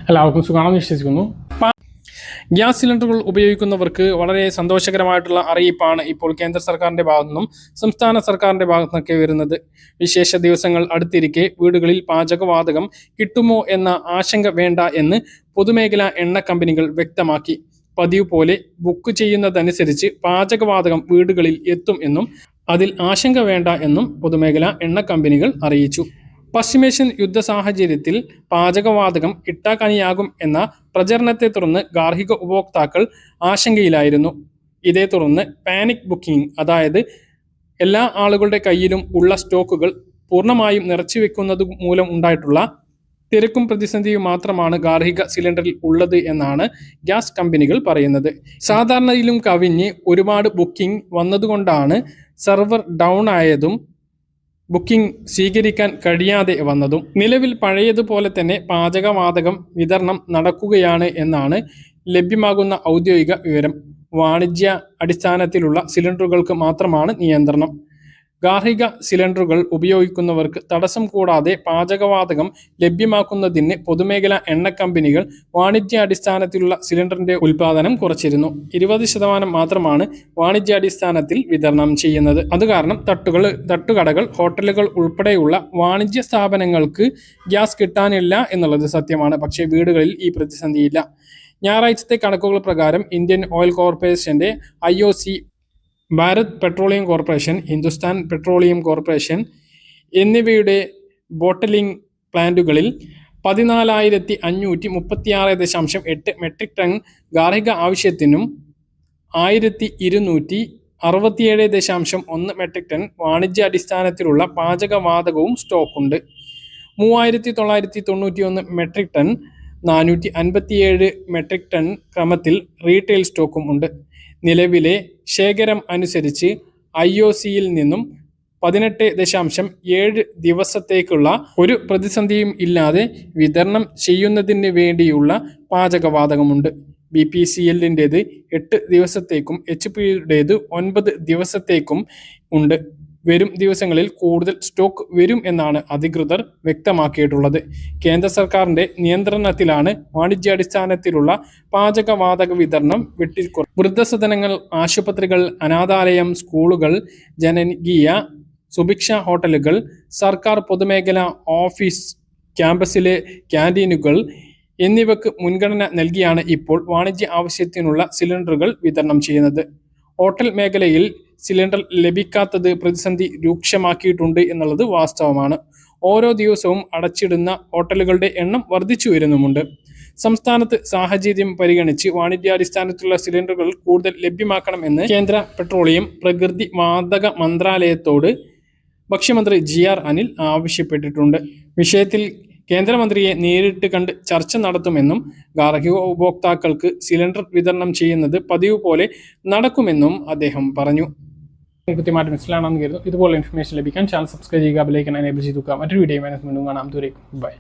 എല്ലാവർക്കും സുഖമാണെന്ന് വിശ്വസിക്കുന്നു. ഗ്യാസ് സിലിണ്ടറുകൾ ഉപയോഗിക്കുന്നവർക്ക് വളരെ സന്തോഷകരമായിട്ടുള്ള അറിയിപ്പാണ് ഇപ്പോൾ കേന്ദ്ര സർക്കാരിൻ്റെ ഭാഗത്തു നിന്നും സംസ്ഥാന സർക്കാരിൻ്റെ ഭാഗത്തു നിന്നൊക്കെ വരുന്നത്. വിശേഷ ദിവസങ്ങൾ അടുത്തിരിക്കെ വീടുകളിൽ പാചകവാതകം കിട്ടുമോ എന്ന ആശങ്ക വേണ്ട എന്ന് പൊതുമേഖലാ എണ്ണ കമ്പനികൾ വ്യക്തമാക്കി. പതിവ് പോലെ ബുക്ക് ചെയ്യുന്നതനുസരിച്ച് പാചകവാതകം വീടുകളിൽ എത്തും എന്നും അതിൽ ആശങ്ക വേണ്ട എന്നും പൊതുമേഖലാ എണ്ണ കമ്പനികൾ അറിയിച്ചു. പശ്ചിമേഷ്യൻ യുദ്ധ സാഹചര്യത്തിൽ പാചകവാതകം കിട്ടാക്കനിയാകും എന്ന പ്രചരണത്തെ തുടർന്ന് ഗാർഹിക ഉപഭോക്താക്കൾ ആശങ്കയിലായിരുന്നു. ഇതേ തുടർന്ന് പാനിക് ബുക്കിംഗ്, അതായത് എല്ലാ ആളുകളുടെ കയ്യിലും ഉള്ള സ്റ്റോക്കുകൾ പൂർണ്ണമായും നിറച്ചുവെക്കുന്നത് മൂലം ഉണ്ടായിട്ടുള്ള തിരക്കും പ്രതിസന്ധിയും മാത്രമാണ് ഗാർഹിക സിലിണ്ടറിൽ ഉള്ളത് എന്നാണ് ഗ്യാസ് കമ്പനികൾ പറയുന്നത്. സാധാരണയിലും കവിഞ്ഞ് ഒരുപാട് ബുക്കിംഗ് വന്നതുകൊണ്ടാണ് സെർവർ ഡൗൺ ആയതും ബുക്കിംഗ് സ്വീകരിക്കാൻ കഴിയാതെ വന്നതും. നിലവിൽ പഴയതുപോലെ തന്നെ പാചകവാതകം വിതരണം നടക്കുകയാണ് എന്നാണ് ലഭ്യമാകുന്ന ഔദ്യോഗിക വിവരം. വാണിജ്യ അടിസ്ഥാനത്തിലുള്ള സിലിണ്ടറുകൾക്ക് മാത്രമാണ് നിയന്ത്രണം. ഗാർഹിക സിലിണ്ടറുകൾ ഉപയോഗിക്കുന്നവർക്ക് തടസ്സം കൂടാതെ പാചകവാതകം ലഭ്യമാക്കുന്നതിന് പൊതുമേഖലാ എണ്ണ കമ്പനികൾ വാണിജ്യാടിസ്ഥാനത്തിലുള്ള സിലിണ്ടറിന്റെ ഉൽപാദനം കുറച്ചിരുന്നു. 20% മാത്രമാണ് വാണിജ്യാടിസ്ഥാനത്തിൽ വിതരണം ചെയ്യുന്നത്. അതുകാരണം തട്ടുകടകൾ, ഹോട്ടലുകൾ ഉൾപ്പെടെയുള്ള വാണിജ്യ സ്ഥാപനങ്ങൾക്ക് ഗ്യാസ് കിട്ടാനില്ല എന്നുള്ളത് സത്യമാണ്. പക്ഷേ വീടുകളിൽ ഈ പ്രതിസന്ധിയില്ല. ഞായറാഴ്ചത്തെ കണക്കുകൾ പ്രകാരം ഇന്ത്യൻ ഓയിൽ കോർപ്പറേഷന്റെ IOC, Bharat petroleum corporation, Hindustan petroleum corporation എന്നിവയുടെ ബോട്ടലിംഗ് പ്ലാന്റുകളിൽ 14,536.8 മെട്രിക് ടൺ ഗാർഹിക ആവശ്യത്തിനും 1,267.1 മെട്രിക് ടൺ വാണിജ്യാടിസ്ഥാനത്തിലുള്ള പാചകവാതകവും സ്റ്റോക്കുണ്ട്. 3,991 മെട്രിക് ടൺ, 457 മെട്രിക് ടൺ ക്രമത്തിൽ റീറ്റെയിൽ സ്റ്റോക്കും ഉണ്ട്. നിലവിലെ ശേഖരം അനുസരിച്ച് IOCയിൽ നിന്നും 18.7 ദിവസത്തേക്കുള്ള ഒരു പ്രതിസന്ധിയും ഇല്ലാതെ വിതരണം ചെയ്യുന്നതിന് വേണ്ടിയുള്ള പാചകവാതകമുണ്ട്. BPCLൻ്റേത് 8 ദിവസത്തേക്കും HPയുടേത് 9 ദിവസത്തേക്കും ഉണ്ട്. വരും ദിവസങ്ങളിൽ കൂടുതൽ സ്റ്റോക്ക് വരും എന്നാണ് അധികൃതർ വ്യക്തമാക്കിയിട്ടുള്ളത്. കേന്ദ്ര സർക്കാരിന്റെ നിയന്ത്രണത്തിലാണ് വാണിജ്യാടിസ്ഥാനത്തിലുള്ള പാചകവാതക വിതരണം വെട്ടിക്കുറ. വൃദ്ധസദനങ്ങൾ, ആശുപത്രികൾ, അനാഥാലയം, സ്കൂളുകൾ, ജനകീയ സുഭിക്ഷ ഹോട്ടലുകൾ, സർക്കാർ പൊതുമേഖലാ ഓഫീസ്, ക്യാമ്പസിലെ ക്യാൻറ്റീനുകൾ എന്നിവയ്ക്ക് മുൻഗണന നൽകിയാണ് ഇപ്പോൾ വാണിജ്യ ആവശ്യത്തിനുള്ള സിലിണ്ടറുകൾ വിതരണം ചെയ്യുന്നത്. ഹോട്ടൽ മേഖലയിൽ സിലിണ്ടർ ലഭിക്കാത്തത് പ്രതിസന്ധി രൂക്ഷമാക്കിയിട്ടുണ്ട് എന്നുള്ളത് വാസ്തവമാണ്. ഓരോ ദിവസവും അടച്ചിടുന്ന ഹോട്ടലുകളുടെ എണ്ണം വർദ്ധിച്ചു വരുന്നുമുണ്ട്. സംസ്ഥാനത്ത് സാഹചര്യം പരിഗണിച്ച് വാണിജ്യാടിസ്ഥാനത്തിലുള്ള സിലിണ്ടറുകൾ കൂടുതൽ ലഭ്യമാക്കണമെന്ന് കേന്ദ്ര പെട്രോളിയം പ്രകൃതി വാതക മന്ത്രാലയത്തോട് ഭക്ഷ്യമന്ത്രി GR അനിൽ ആവശ്യപ്പെട്ടിട്ടുണ്ട്. വിഷയത്തിൽ കേന്ദ്രമന്ത്രിയെ നേരിട്ട് കണ്ട് ചർച്ച നടത്തുമെന്നും ഗാർഹിക ഉപഭോക്താക്കൾക്ക് സിലിണ്ടർ വിതരണം ചെയ്യുന്നത് പതിവ് പോലെ നടക്കുമെന്നും അദ്ദേഹം പറഞ്ഞു. കൃത്യമായിട്ട് മനസ്സിലാണെന്ന് കരുതുന്നു. ഇതുപോലെ ഇൻഫർമേഷൻ ലഭിക്കാൻ ചാനൽ സബ്സ്ക്രൈബ് ചെയ്യുക, ബെൽ ഐക്കൺ എനേബിൾ ചെയ്തു. മറ്റൊരു വീഡിയോ വീണ്ടും കാണാം. ദൂരേക്കും ബൈ.